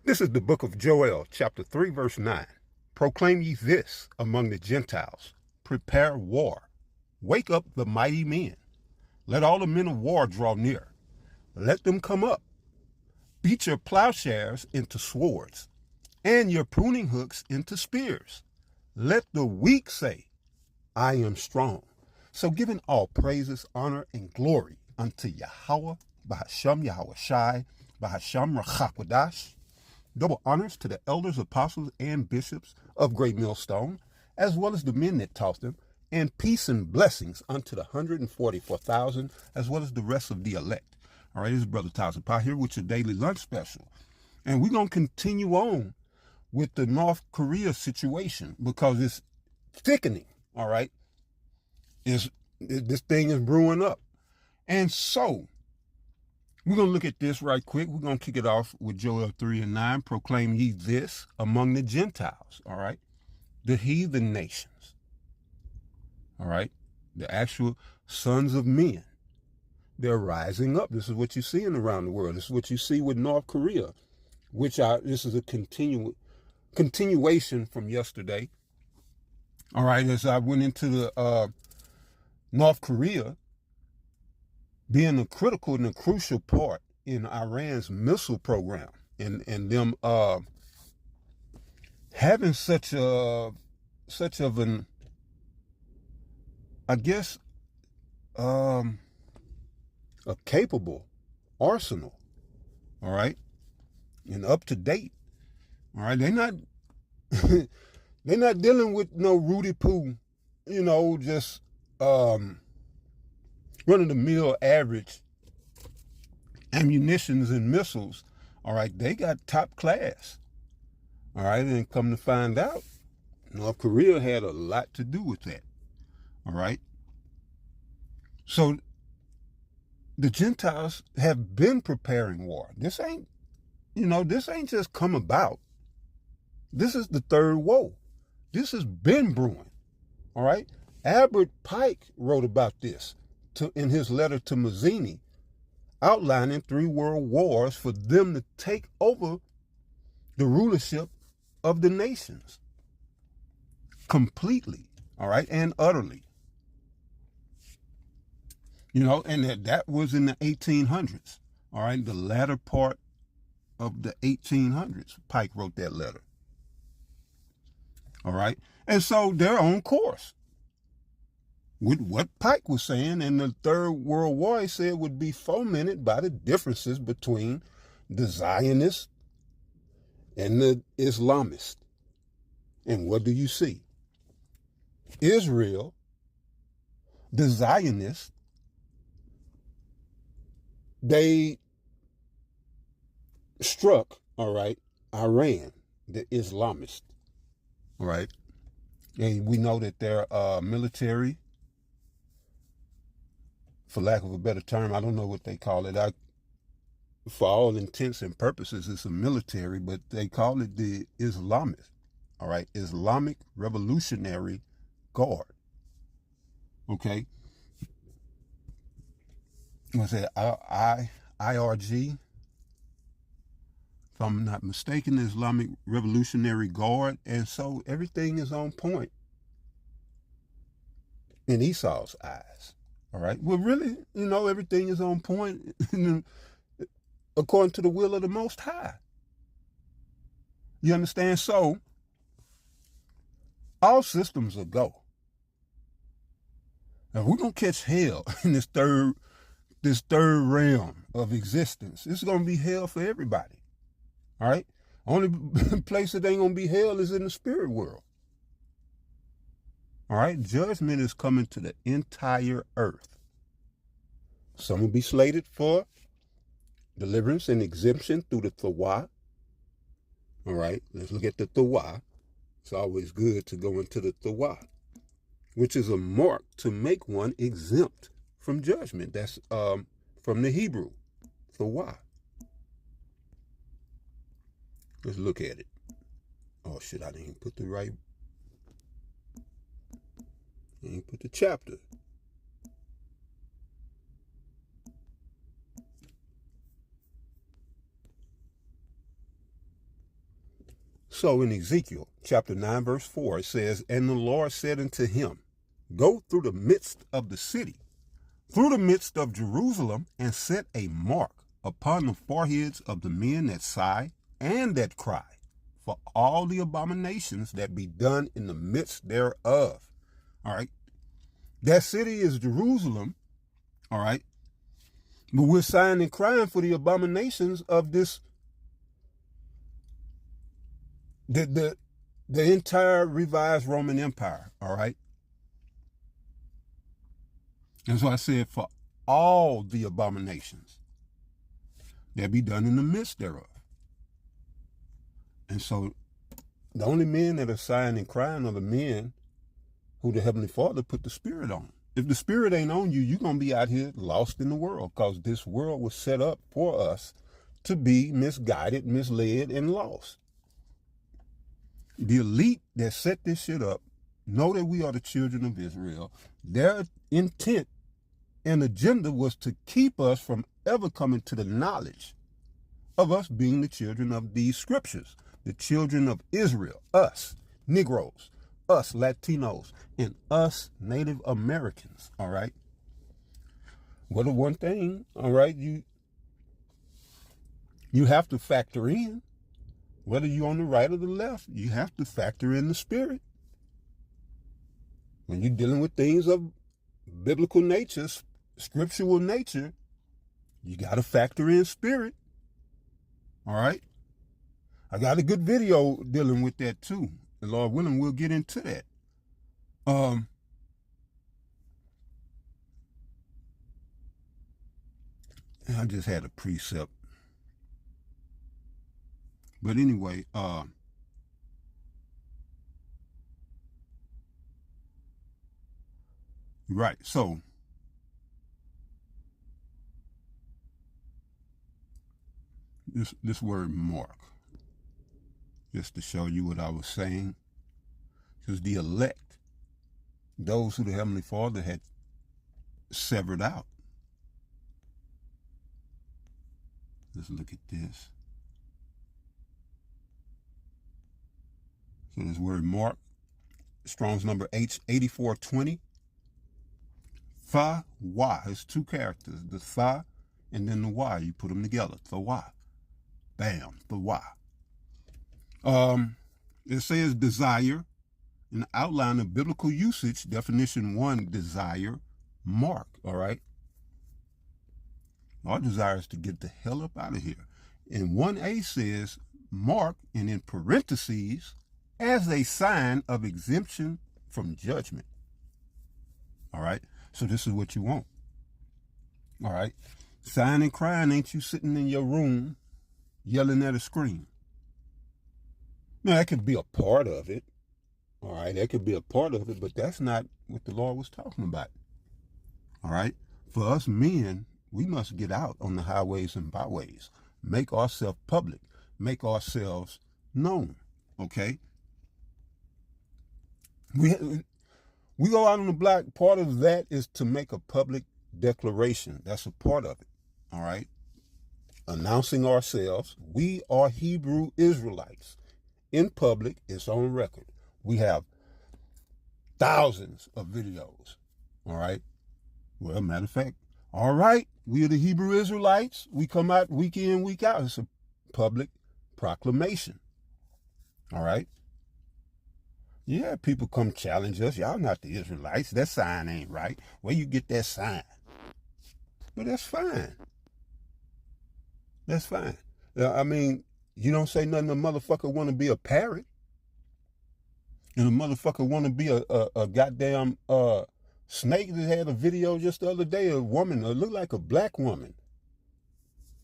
This is the book of Joel, chapter 3, verse 9. Proclaim ye this among the Gentiles. Prepare war. Wake up the mighty men. Let all the men of war draw near. Let them come up. Beat your plowshares into swords, and your pruning hooks into spears. Let the weak say, I am strong. So giving all praises, honor, and glory unto Yahweh, Bahasham Yahweh Shai, Bahasham Rachakwadash. Double honors to the elders, apostles, and bishops of Great Millstone, as well as the men that taught them, and peace and blessings unto the 144,000, as well as the rest of the elect. All right, this is Brother Tazapah here with your daily lunch special. And we're going to continue on with the North Korea situation because it's thickening, all right? This thing is brewing up. And so, we're going to look at this right quick. We're going to kick it off with Joel 3 and 9. Proclaim ye this among the Gentiles, all right? The heathen nations, all right? The actual sons of men. They're rising up. This is what you're seeing around the world. This is what you see with North Korea, this is a continuation from yesterday. All right, as I went into the North Korea being a critical and a crucial part in Iran's missile program and them having such of an, I guess, a capable arsenal, all right, and up to date, all right. They're not they're not dealing with no Rudy Poo, just run of the mill average ammunitions and missiles. All right, they got top class. All right, and come to find out, North Korea had a lot to do with that. All right, so the Gentiles have been preparing war. This ain't just come about. This is the third woe. This has been brewing. All right. Albert Pike wrote about this in his letter to Mazzini, outlining 3 world wars for them to take over the rulership of the nations completely. All right. And utterly. And that was in the 1800s, all right, the latter part of the 1800s, Pike wrote that letter, all right, and so they're on course with what Pike was saying, and the Third World War, he said, would be fomented by the differences between the Zionists and the Islamists. And what do you see? Israel, the Zionists, they struck, all right, Iran, the Islamists, all right, and we know that their military, for lack of a better term, I don't know what they call it. For all intents and purposes, it's a military, but they call it the Islamist, all right, Islamic Revolutionary Guard, okay. I said IRG, if I'm not mistaken, the Islamic Revolutionary Guard, and so everything is on point in Esau's eyes. All right. Well, really, everything is on point according to the will of the Most High. You understand? So all systems are go. Now we're gonna catch hell in this third realm of existence. It's gonna be hell for everybody. All right. Only place it ain't gonna be hell is in the spirit world. All right. Judgment is coming to the entire earth. Some will be slated for deliverance and exemption through the Thawa. All right. Let's look at the Thawa. It's always good to go into the Thawa, which is a mark to make one exempt from judgment. That's from the Hebrew, Thawa. Let's look at it. Oh shit, I didn't put the chapter. So in Ezekiel chapter 9, verse 4, it says, "And the Lord said unto him, Go through the midst of the city, through the midst of Jerusalem, and set a mark upon the foreheads of the men that sigh and that cry, for all the abominations that be done in the midst thereof." All right. That city is Jerusalem. All right. But we're sighing and crying for the abominations of this, the entire revised Roman Empire. All right. And so I said, for all the abominations that be done in the midst thereof. And so the only men that are sighing and crying are the men who the Heavenly Father put the Spirit on. If the Spirit ain't on you, you're going to be out here lost in the world, because this world was set up for us to be misguided, misled, and lost. The elite that set this shit up know that we are the children of Israel. Their intent and agenda was to keep us from ever coming to the knowledge of us being the children of these scriptures, the children of Israel, us Negroes, us Latinos, and us Native Americans. All right. Well, the one thing, all right, you have to factor in, whether you're on the right or the left, you have to factor in the spirit. When you're dealing with things of biblical nature, scriptural nature, you got to factor in spirit. All right. I got a good video dealing with that too. And Lord willing, we'll get into that. I just had a precept. But anyway, right. So this word mark, just to show you what I was saying, because the elect, those who the Heavenly Father had severed out. Let's look at this. So this word mark, Strong's number H8420. Fa, wa, it's two characters, the fa and then the y. You put them together, the wa. Bam, the wa. It says desire, an outline of biblical usage, definition 1, desire, mark, all right? Our desire is to get the hell up out of here. And 1a says mark, and in parentheses, as a sign of exemption from judgment. All right? So this is what you want. All right? Sighing and crying ain't you sitting in your room yelling at a screen. Now, that could be a part of it. All right? That could be a part of it, but that's not what the Lord was talking about. All right? For us men, we must get out on the highways and byways, make ourselves public, make ourselves known. Okay? We go out on the block. Part of that is to make a public declaration. That's a part of it. All right. Announcing ourselves. We are Hebrew Israelites. In public, it's on record. We have thousands of videos. All right. Well, matter of fact, all right, we are the Hebrew Israelites. We come out week in, week out. It's a public proclamation. All right. Yeah, people come challenge us. Y'all not the Israelites. That sign ain't right. Where you get that sign? But that's fine. That's fine. I mean, you don't say nothing. A motherfucker want to be a parrot. And a motherfucker want to be a goddamn snake. That had a video just the other day. A woman, it looked like a black woman,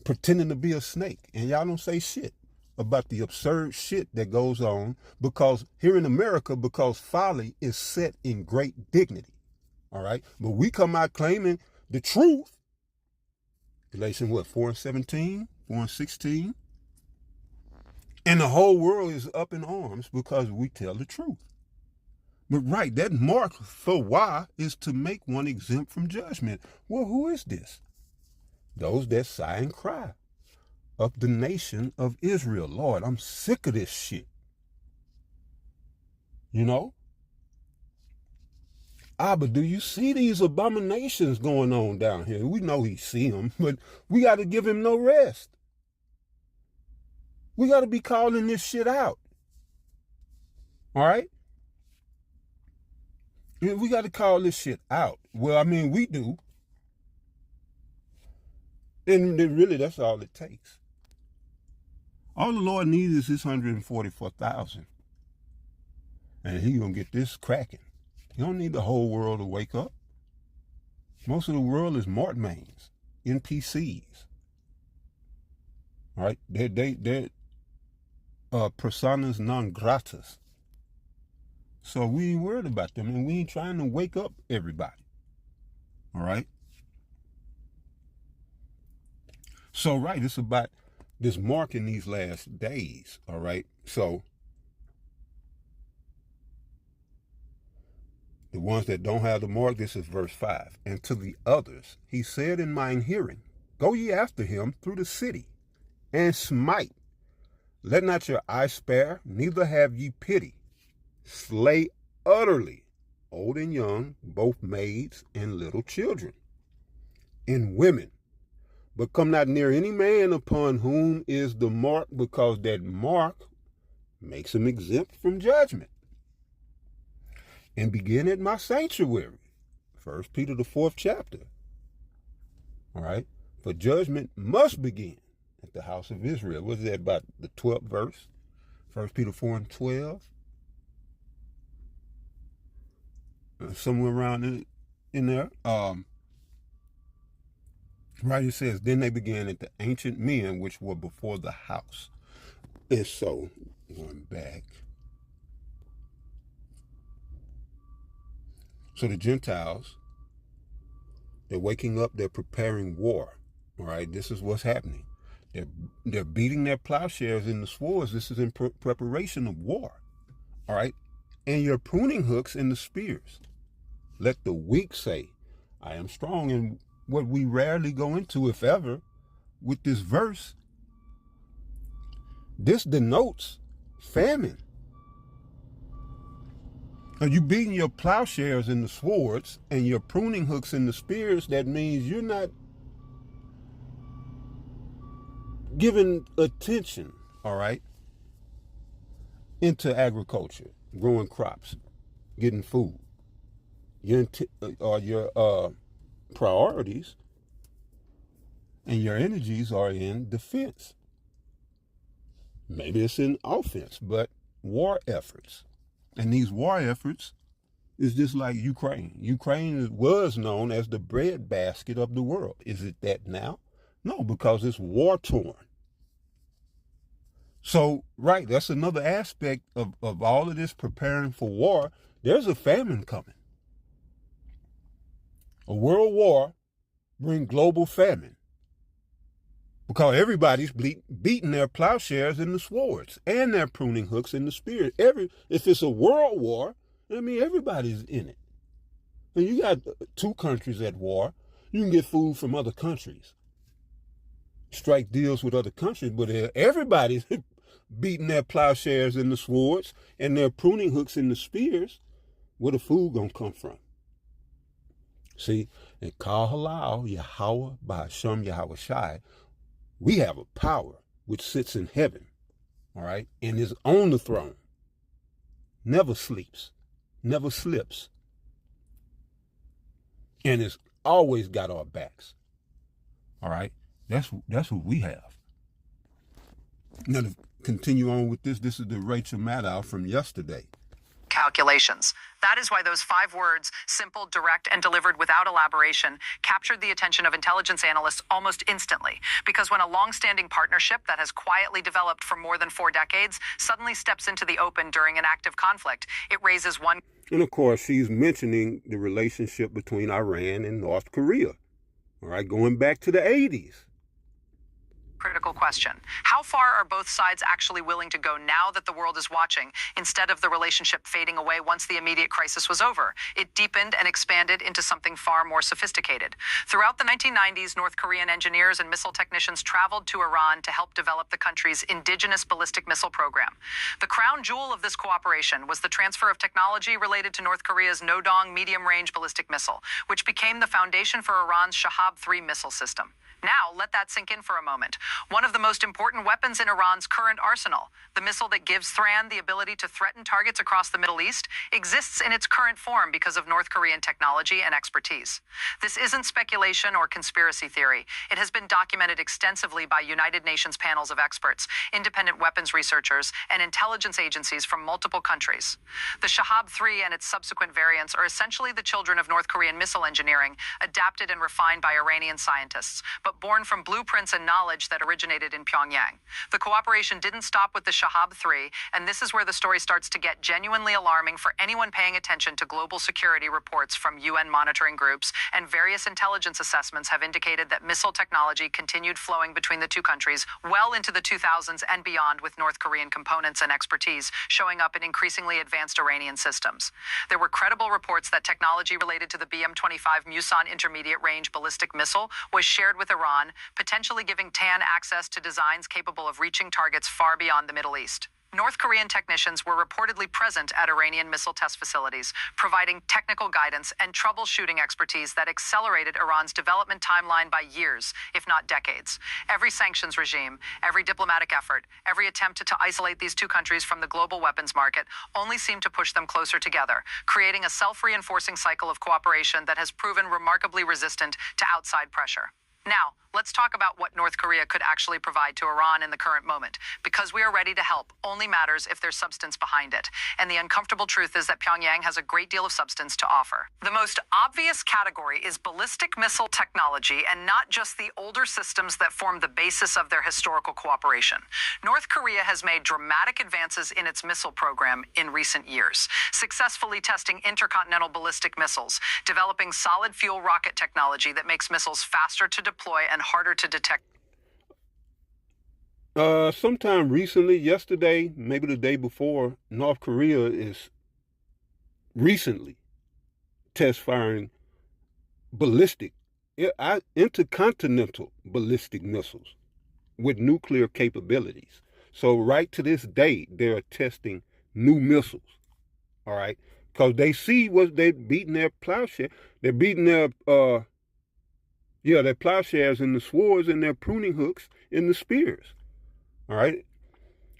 pretending to be a snake. And y'all don't say shit about the absurd shit that goes on, because here in America, because folly is set in great dignity. All right. But we come out claiming the truth. Galatians 4:17, 4:16. And the whole world is up in arms because we tell the truth. But right, that mark for why is to make one exempt from judgment. Well, who is this? Those that sigh and cry of the nation of Israel. Lord, I'm sick of this shit. You know? But do you see these abominations going on down here? We know he see them, but we got to give him no rest. We got to be calling this shit out. All right? We got to call this shit out. Well, I mean, we do. And really, that's all it takes. All the Lord needs is this 144,000. And he going to get this cracking. You don't need the whole world to wake up. Most of the world is Mortmains, NPCs. All right? They're personas non gratas. So we ain't worried about them, and we ain't trying to wake up everybody. All right? So, right, it's about this mark in these last days. All right? So, the ones that don't have the mark, this is verse 5. And to the others, he said in mine hearing, go ye after him through the city, and smite. Let not your eye spare, neither have ye pity. Slay utterly, old and young, both maids and little children, and women. But come not near any man upon whom is the mark, because that mark makes him exempt from judgment. And begin at my sanctuary. 1 Peter, the 4th chapter. All right? For judgment must begin at the house of Israel. What is that, about the 12th verse? 1 Peter 4 and 12. Somewhere around in there. Right, it says, then they began at the ancient men which were before the house. And so, going back. So the Gentiles, they're waking up, they're preparing war. All right, this is what's happening. They're beating their plowshares in the swords. This is in preparation of war. All right, and your pruning hooks in the spears. Let the weak say, I am strong. And what we rarely go into, if ever, with this verse, this denotes famine. Are you beating your plowshares in the swords and your pruning hooks in the spears? That means you're not giving attention, all right, into agriculture, growing crops, getting food. Your priorities and your energies are in defense. Maybe it's in offense, but war efforts. And these war efforts is just like Ukraine. Ukraine was known as the breadbasket of the world. Is it that now? No, because it's war-torn. So, right, that's another aspect of all of this preparing for war. There's a famine coming. A world war brings global famine. Because everybody's beating their plowshares in the swords and their pruning hooks in the spear. If it's a world war, I mean, everybody's in it. And you got two countries at war. You can get food from other countries. Strike deals with other countries, but everybody's beating their plowshares in the swords and their pruning hooks in the spears. Where the food gonna come from? See, and Kal Halal, Yahweh, Ba'ashem, Yahweh Shai, we have a power which sits in heaven, all right, and is on the throne. Never sleeps, never slips, and has always got our backs. All right, that's what we have. Now to continue on with this is the Rachel Maddow from yesterday. Calculations. That is why those 5 words, simple, direct, and delivered without elaboration, captured the attention of intelligence analysts almost instantly. Because when a long-standing partnership that has quietly developed for more than 4 decades suddenly steps into the open during an active conflict, it raises one. And of course, she's mentioning the relationship between Iran and North Korea. All right, going back to the 80s. critical question. How far are both sides actually willing to go now that the world is watching, instead of the relationship fading away once the immediate crisis was over? It deepened and expanded into something far more sophisticated. Throughout the 1990s, North Korean engineers and missile technicians traveled to Iran to help develop the country's indigenous ballistic missile program. The crown jewel of this cooperation was the transfer of technology related to North Korea's Nodong medium-range ballistic missile, which became the foundation for Iran's Shahab-3 missile system. Now, let that sink in for a moment. One of the most important weapons in Iran's current arsenal, the missile that gives Thran the ability to threaten targets across the Middle East, exists in its current form because of North Korean technology and expertise. This isn't speculation or conspiracy theory. It has been documented extensively by United Nations panels of experts, independent weapons researchers, and intelligence agencies from multiple countries. The Shahab-3 and its subsequent variants are essentially the children of North Korean missile engineering, adapted and refined by Iranian scientists, but born from blueprints and knowledge that originated in Pyongyang. The cooperation didn't stop with the Shahab-3, and this is where the story starts to get genuinely alarming for anyone paying attention to global security reports from UN monitoring groups, and various intelligence assessments have indicated that missile technology continued flowing between the two countries well into the 2000s and beyond, with North Korean components and expertise showing up in increasingly advanced Iranian systems. There were credible reports that technology related to the BM-25 Muson intermediate-range ballistic missile was shared with Iran, potentially giving TAN access to designs capable of reaching targets far beyond the Middle East. North Korean technicians were reportedly present at Iranian missile test facilities, providing technical guidance and troubleshooting expertise that accelerated Iran's development timeline by years, if not decades. Every sanctions regime, every diplomatic effort, every attempt to isolate these two countries from the global weapons market only seemed to push them closer together, creating a self-reinforcing cycle of cooperation that has proven remarkably resistant to outside pressure. Now, let's talk about what North Korea could actually provide to Iran in the current moment. Because we are ready to help only matters if there's substance behind it. And the uncomfortable truth is that Pyongyang has a great deal of substance to offer. The most obvious category is ballistic missile technology, and not just the older systems that form the basis of their historical cooperation. North Korea has made dramatic advances in its missile program in recent years, successfully testing intercontinental ballistic missiles, developing solid fuel rocket technology that makes missiles faster to deploy and harder to detect. Sometime recently, yesterday, maybe the day before, North Korea is recently test firing intercontinental ballistic missiles with nuclear capabilities. So right to this day, they're testing new missiles, all right? Because they see what they're beating their plowshare. They're beating their plowshares and the swords and their pruning hooks and the spears. All right?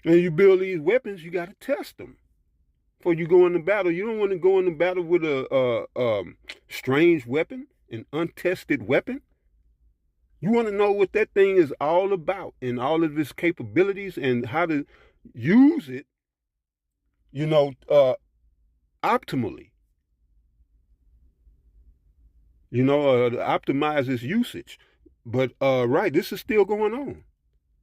And you build these weapons, you got to test them before you go into battle. You don't want to go into battle with a strange weapon, an untested weapon. You want to know what that thing is all about and all of its capabilities and how to use it, optimally. Optimize its usage. But, this is still going on.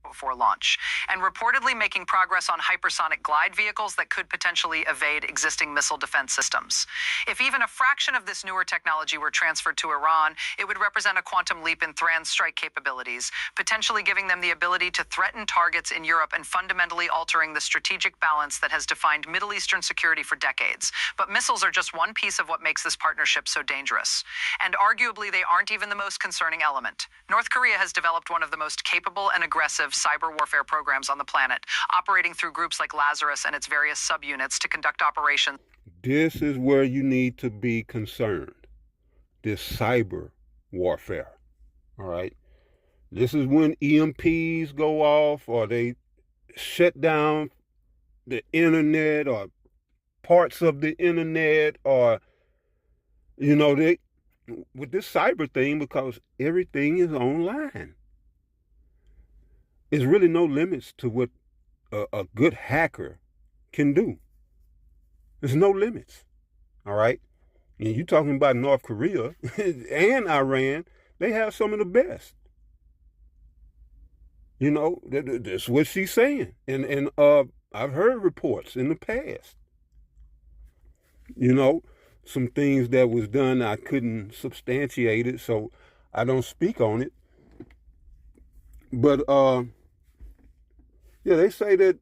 Before launch, and reportedly making progress on hypersonic glide vehicles that could potentially evade existing missile defense systems. If even a fraction of this newer technology were transferred to Iran, it would represent a quantum leap in Thran's strike capabilities, potentially giving them the ability to threaten targets in Europe and fundamentally altering the strategic balance that has defined Middle Eastern security for decades. But missiles are just one piece of what makes this partnership so dangerous. And arguably, they aren't even the most concerning element. North Korea has developed one of the most capable and aggressive cyber warfare programs on the planet, operating through groups like Lazarus and its various subunits to conduct operations. This is where you need to be concerned. This cyber warfare. All right. This is when EMPs go off, or they shut down the internet or parts of the internet, or, with this cyber thing, because everything is online. There's really no limits to what a good hacker can do. There's no limits, all right? And you're talking about North Korea and Iran, they have some of the best. That's what she's saying. And I've heard reports in the past. Some things that was done, I couldn't substantiate it, so I don't speak on it. But yeah, they say that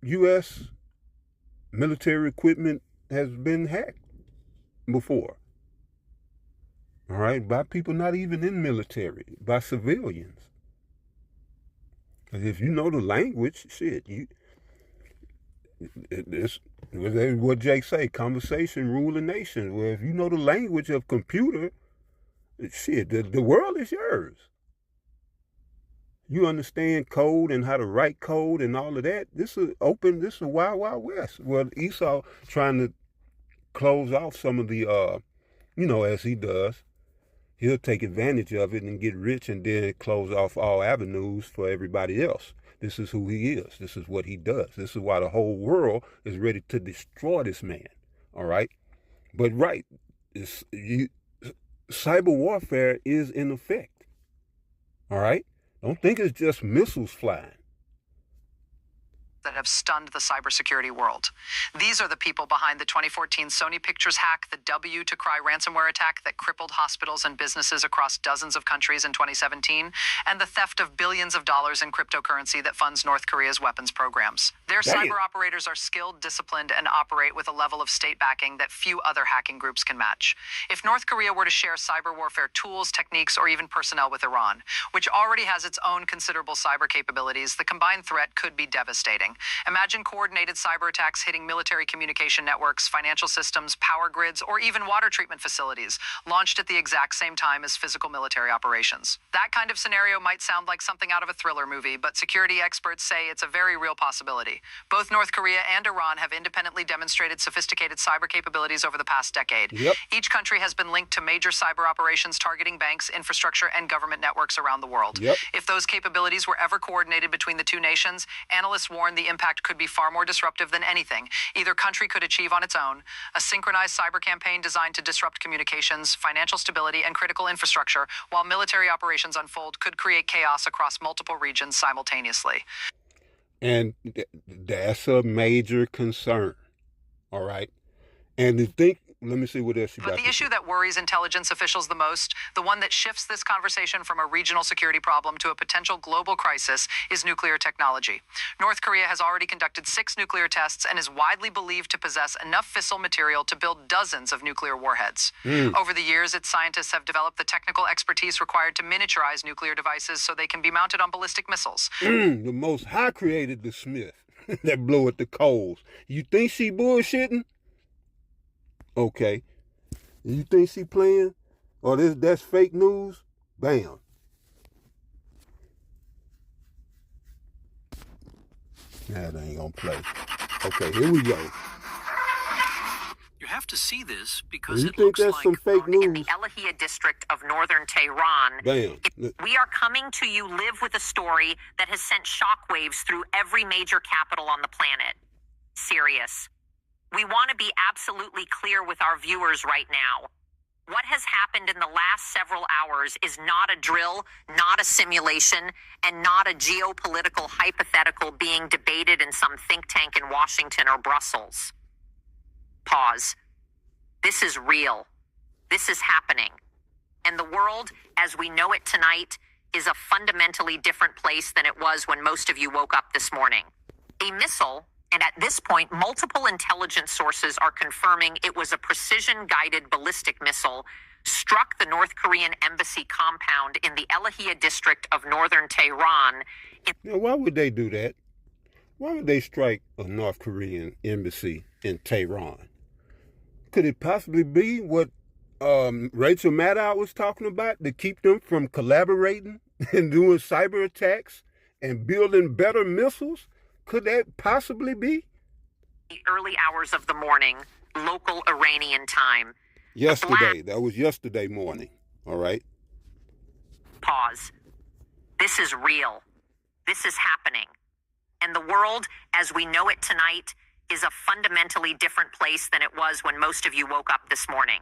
U.S. military equipment has been hacked before. All right, by people not even in military, by civilians. Because if you know the language, shit, it's what Jake say, conversation rule a nation. Well, if you know the language of computer, shit, the world is yours. You understand code and how to write code and all of that. This is wild, wild west. Well, Esau trying to close off some of the, as he does, he'll take advantage of it and get rich and then close off all avenues for everybody else. This is who he is. This is what he does. This is why the whole world is ready to destroy this man. All right? But right, cyber warfare is in effect. All right? Don't think it's just missiles flying. That have stunned the cybersecurity world. These are the people behind the 2014 Sony Pictures hack, the W2Cry ransomware attack that crippled hospitals and businesses across dozens of countries in 2017, and the theft of billions of dollars in cryptocurrency that funds North Korea's weapons programs. Their cyber operators are skilled, disciplined, and operate with a level of state backing that few other hacking groups can match. If North Korea were to share cyber warfare tools, techniques, or even personnel with Iran, which already has its own considerable cyber capabilities, the combined threat could be devastating. Imagine coordinated cyber attacks hitting military communication networks, financial systems, power grids, or even water treatment facilities, launched at the exact same time as physical military operations. That kind of scenario might sound like something out of a thriller movie, but security experts say it's a very real possibility. Both North Korea and Iran have independently demonstrated sophisticated cyber capabilities over the past decade. Yep. Each country has been linked to major cyber operations targeting banks, infrastructure, and government networks around the world. Yep. If those capabilities were ever coordinated between the two nations, analysts warn the impact could be far more disruptive than anything either country could achieve on its own. A synchronized cyber campaign designed to disrupt communications, financial stability, and critical infrastructure while military operations unfold could create chaos across multiple regions simultaneously. And that's a major concern. All right. And to think, let me see what else you got. But the issue that worries intelligence officials the most, the one that shifts this conversation from a regional security problem to a potential global crisis, is nuclear technology. North Korea has already conducted 6 nuclear tests and is widely believed to possess enough fissile material to build dozens of nuclear warheads. Over the years, its scientists have developed the technical expertise required to miniaturize nuclear devices so they can be mounted on ballistic missiles. The Most High created the Smith that blow at the coals. You think she bullshitting? Okay. You think she playing? Or that's fake news? Bam. That ain't gonna play. Okay, here we go. You have to see this because You it think looks that's like some fake in the news? Elahiyeh district of northern Tehran. Bam. We are coming to you live with a story that has sent shockwaves through every major capital on the planet. Serious. We want to be absolutely clear with our viewers right now. What has happened in the last several hours is not a drill, not a simulation, and not a geopolitical hypothetical being debated in some think tank in Washington or Brussels. Pause. This is real. This is happening. And the world, as we know it tonight, is a fundamentally different place than it was when most of you woke up this morning. A missile, and at this point, multiple intelligence sources are confirming it was a precision-guided ballistic missile, struck the North Korean embassy compound in the Elahiyeh district of northern Tehran. Now, why would they do that? Why would they strike a North Korean embassy in Tehran? Could it possibly be what Rachel Maddow was talking about to keep them from collaborating and doing cyber attacks and building better missiles? Could that possibly be? The early hours of the morning, local Iranian time. Yesterday. That was yesterday morning. All right. Pause. This is real. This is happening. And the world, as we know it tonight, is a fundamentally different place than it was when most of you woke up this morning.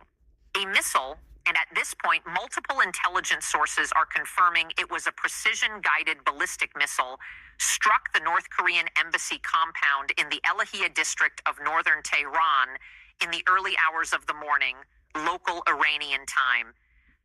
A missile, and at this point, multiple intelligence sources are confirming it was a precision-guided ballistic missile, struck the North Korean embassy compound in the Elahiyeh district of northern Tehran in the early hours of the morning, local Iranian time.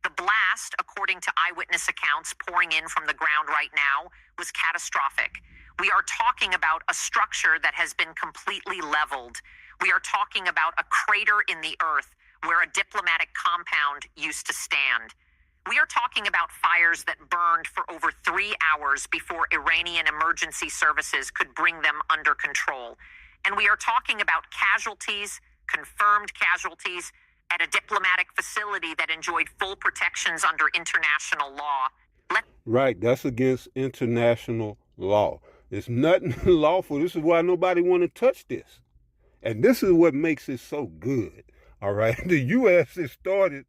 The blast, according to eyewitness accounts pouring in from the ground right now, was catastrophic. We are talking about a structure that has been completely leveled. We are talking about a crater in the earth where a diplomatic compound used to stand. We are talking about fires that burned for over 3 hours before Iranian emergency services could bring them under control. And we are talking about casualties, confirmed casualties, at a diplomatic facility that enjoyed full protections under international law. Right, that's against international law. It's nothing lawful. This is why nobody want to touch this. And this is what makes it so good. All right, the U.S. has started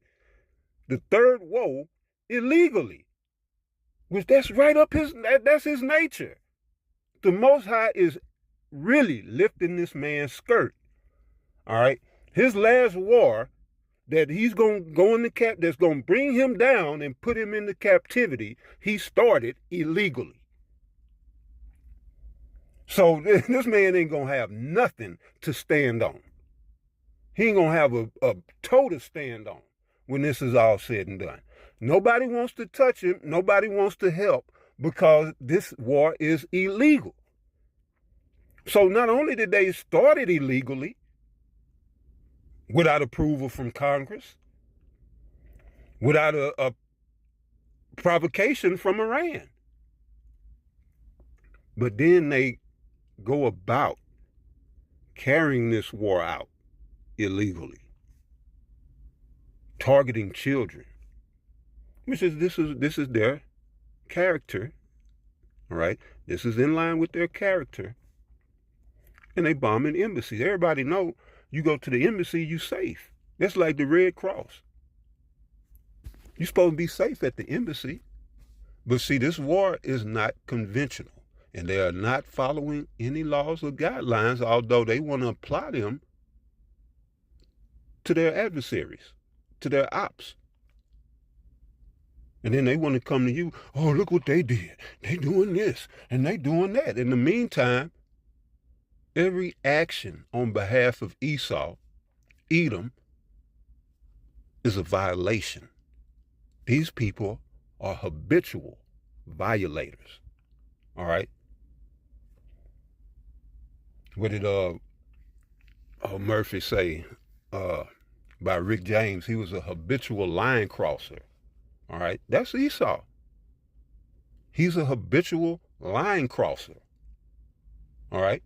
the third woe illegally, which that's right up that's his nature. The Most High is really lifting this man's skirt. All right, his last war that he's going to go into that's going to bring him down and put him into captivity, he started illegally. So this man ain't going to have nothing to stand on. He ain't going to have a toe to stand on when this is all said and done. Nobody wants to touch him. Nobody wants to help because this war is illegal. So not only did they start it illegally, without approval from Congress, without a provocation from Iran, but then they go about carrying this war out illegally, targeting children, which is this is their character, all right? This is in line with their character, and they bombing embassies. Everybody know you go to the embassy, you safe. That's like the Red Cross. You're supposed to be safe at the embassy, but see, this war is not conventional. And they are not following any laws or guidelines, although they want to apply them to their adversaries, to their ops. And then they want to come to you, oh, look what they did. They doing this and they doing that. In the meantime, every action on behalf of Edom, is a violation. These people are habitual violators. All right? What did Murphy say by Rick James? He was a habitual line crosser. All right? That's Esau. He's a habitual line crosser. All right?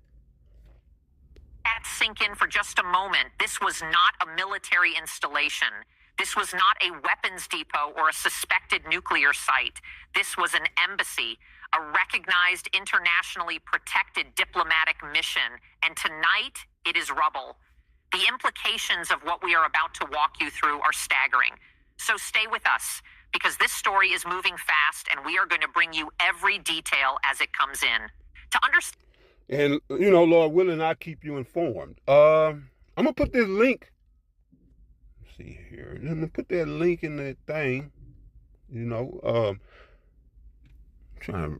That sink in for just a moment. This was not a military installation. This was not a weapons depot or a suspected nuclear site. This was an embassy, a recognized internationally protected diplomatic mission, and tonight it is rubble. The implications of what we are about to walk you through are staggering. So stay with us, because this story is moving fast and we are going to bring you every detail as it comes in. To understand. And, you know, Lord willing, I'll keep you informed. I'm going to put this link. Let's see here. I'm going to put that link in that thing. You know, trying to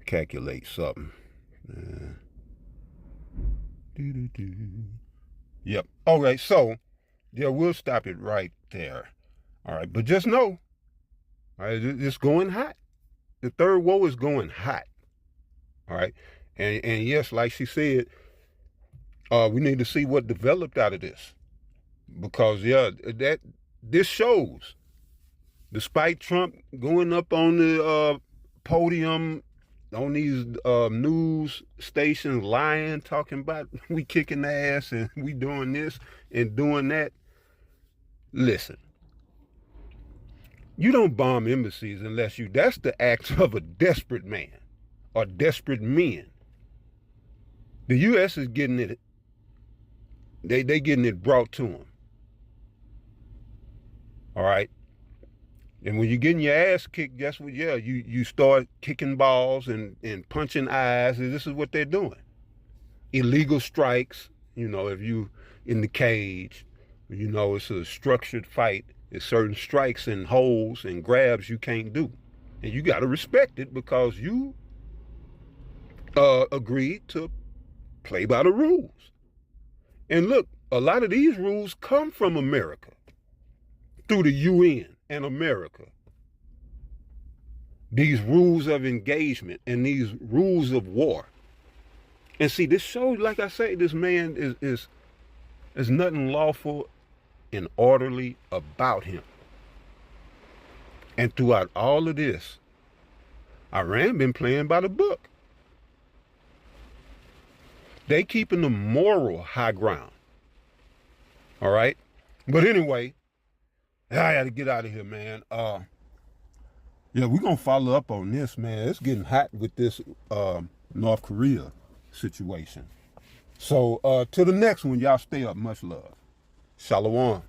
calculate something. Yep. All right. So, yeah, we'll stop it right there. All right. But just know, all right, it's going hot. The third woe is going hot. All right. And yes, like she said, we need to see what developed out of this. Because, yeah, this shows, despite Trump going up on the podium, on these news stations, lying, talking about we kicking ass and we doing this and doing that. Listen, you don't bomb embassies unless that's the act of a desperate man or desperate men. The U.S. is getting it, they getting it brought to them. All right? And when you're getting your ass kicked, guess what? Yeah, you start kicking balls and punching eyes, and this is what they're doing. Illegal strikes, you know, if you in the cage, you know, it's a structured fight. There's certain strikes and holds and grabs you can't do. And you got to respect it because you agreed to play by the rules. And look, a lot of these rules come from America through the UN. and America. These rules of engagement and these rules of war. And see, this shows, like I say, this man is nothing lawful and orderly about him. And throughout all of this, Iran been playing by the book. They keeping the moral high ground. All right? But anyway, I got to get out of here, man. Yeah, we're going to follow up on this, man. It's getting hot with this North Korea situation. So, till the next one, y'all stay up. Much love. Shalom.